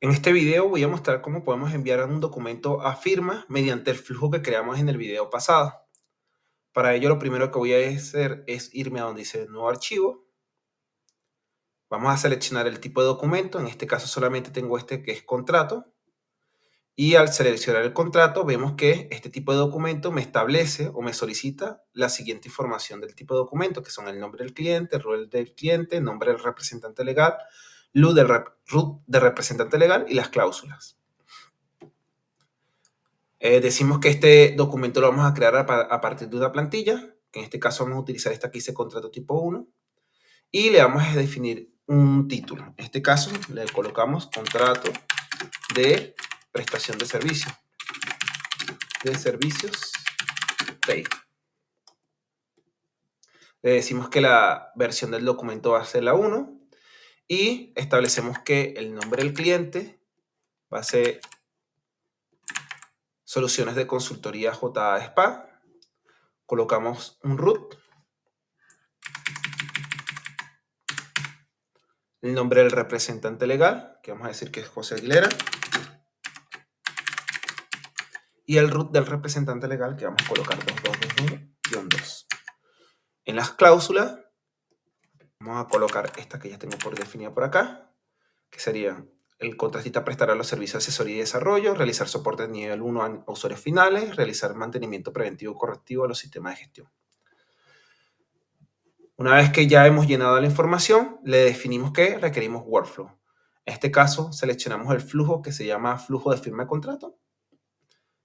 En este video voy a mostrar cómo podemos enviar un documento a firma mediante el flujo que creamos en el video pasado. Para ello, lo primero que voy a hacer es irme a donde dice Nuevo archivo. Vamos a seleccionar el tipo de documento. En este caso solamente tengo este que es contrato. Y al seleccionar el contrato, vemos que este tipo de documento me establece o me solicita la siguiente información del tipo de documento, que son el nombre del cliente, el rol del cliente, nombre del representante legal, RUT del representante legal y las cláusulas. Decimos que este documento lo vamos a crear a partir de una plantilla, que en este caso vamos a utilizar esta que dice contrato tipo 1, y le vamos a definir un título. En este caso le colocamos contrato de prestación de servicios, TEI. Le decimos que la versión del documento va a ser la 1 y establecemos que el nombre del cliente va a ser Soluciones de Consultoría J.A. Spa. Colocamos un RUT, el nombre del representante legal, que vamos a decir que es José Aguilera, y el RUT del representante legal, que vamos a colocar 2221-2. En las cláusulas vamos a colocar esta que ya tengo por definida por acá, que sería: el contratista prestará los servicios de asesoría y desarrollo, realizar soporte de nivel 1 a usuarios finales, realizar mantenimiento preventivo correctivo a los sistemas de gestión. Una vez que ya hemos llenado la información, le definimos que requerimos workflow. En este caso, seleccionamos el flujo que se llama flujo de firma de contrato.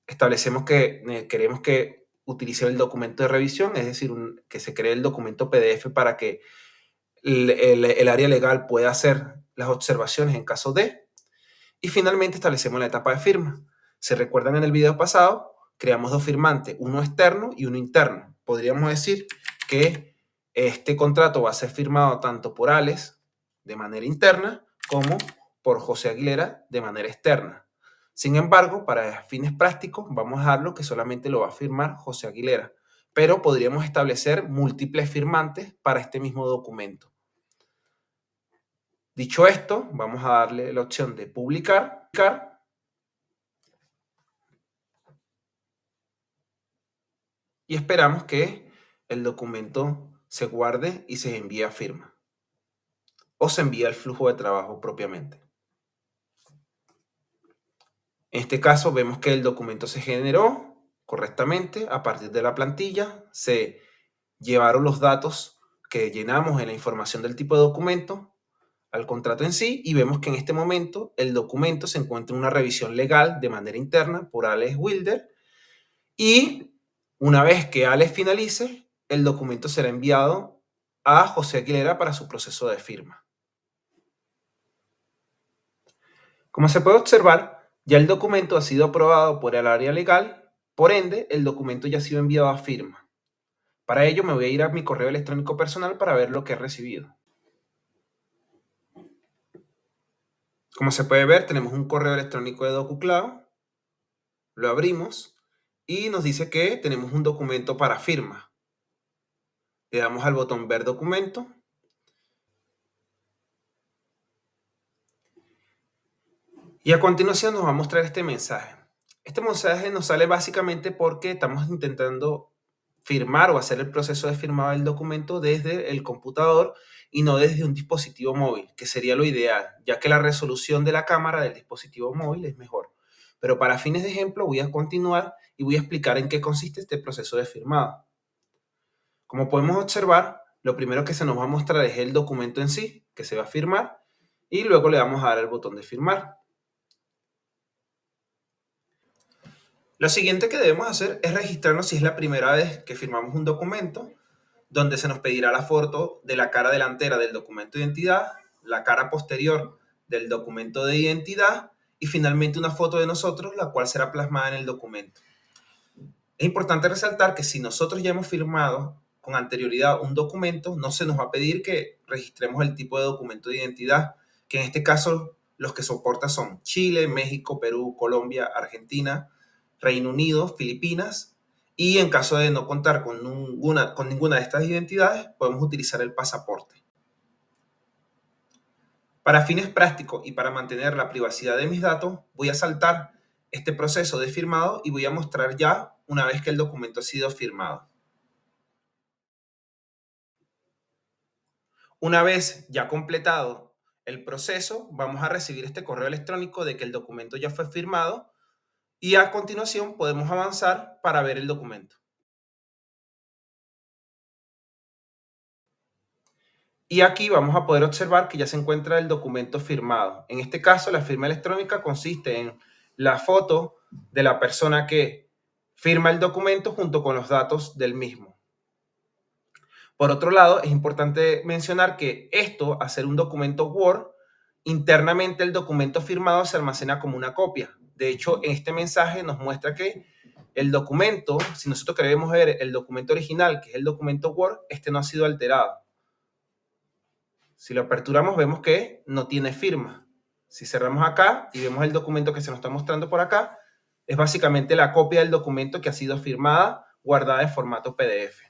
Establecemos que queremos que utilice el documento de revisión, es decir, que se cree el documento PDF para que el área legal pueda hacer las observaciones en caso de. Y finalmente establecemos la etapa de firma. Si recuerdan, en el video pasado, creamos dos firmantes, uno externo y uno interno. Podríamos decir que este contrato va a ser firmado tanto por Alex de manera interna como por José Aguilera de manera externa. Sin embargo, para fines prácticos, vamos a dejarlo que solamente lo va a firmar José Aguilera, pero podríamos establecer múltiples firmantes para este mismo documento. Dicho esto, vamos a darle la opción de publicar y esperamos que el documento se guarde y se envíe a firma o se envía al flujo de trabajo propiamente. En este caso vemos que el documento se generó correctamente a partir de la plantilla, se llevaron los datos que llenamos en la información del tipo de documento al contrato en sí, y vemos que en este momento el documento se encuentra en una revisión legal de manera interna por Alex Wilder, y una vez que Alex finalice, el documento será enviado a José Aguilera para su proceso de firma. Como se puede observar, ya el documento ha sido aprobado por el área legal, por ende, el documento ya ha sido enviado a firma. Para ello me voy a ir a mi correo electrónico personal para ver lo que he recibido. Como se puede ver, tenemos un correo electrónico de DocuCloud, lo abrimos y nos dice que tenemos un documento para firma. Le damos al botón ver documento y a continuación nos va a mostrar este mensaje. Este mensaje nos sale básicamente porque estamos intentando firmar o hacer el proceso de firmado del documento desde el computador y no desde un dispositivo móvil, que sería lo ideal, ya que la resolución de la cámara del dispositivo móvil es mejor. Pero para fines de ejemplo voy a continuar y voy a explicar en qué consiste este proceso de firmado. Como podemos observar, lo primero que se nos va a mostrar es el documento en sí, que se va a firmar, y luego le vamos a dar el botón de firmar. Lo siguiente que debemos hacer es registrarnos si es la primera vez que firmamos un documento, donde se nos pedirá la foto de la cara delantera del documento de identidad, la cara posterior del documento de identidad y finalmente una foto de nosotros, la cual será plasmada en el documento. Es importante resaltar que si nosotros ya hemos firmado con anterioridad un documento, no se nos va a pedir que registremos el tipo de documento de identidad, que en este caso los que soporta son Chile, México, Perú, Colombia, Argentina, Reino Unido, Filipinas, y en caso de no contar con ninguna de estas identidades, podemos utilizar el pasaporte. Para fines prácticos y para mantener la privacidad de mis datos, voy a saltar este proceso de firmado y voy a mostrar ya una vez que el documento ha sido firmado. Una vez ya completado el proceso, vamos a recibir este correo electrónico de que el documento ya fue firmado y a continuación podemos avanzar para ver el documento. Y aquí vamos a poder observar que ya se encuentra el documento firmado. En este caso, la firma electrónica consiste en la foto de la persona que firma el documento junto con los datos del mismo. Por otro lado, es importante mencionar que esto, al ser un documento Word, internamente el documento firmado se almacena como una copia. De hecho, en este mensaje nos muestra que el documento, si nosotros queremos ver el documento original, que es el documento Word, este no ha sido alterado. Si lo aperturamos, vemos que no tiene firma. Si cerramos acá y vemos el documento que se nos está mostrando por acá, es básicamente la copia del documento que ha sido firmada, guardada en formato PDF.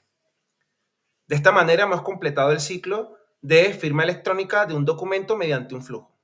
De esta manera hemos completado el ciclo de firma electrónica de un documento mediante un flujo.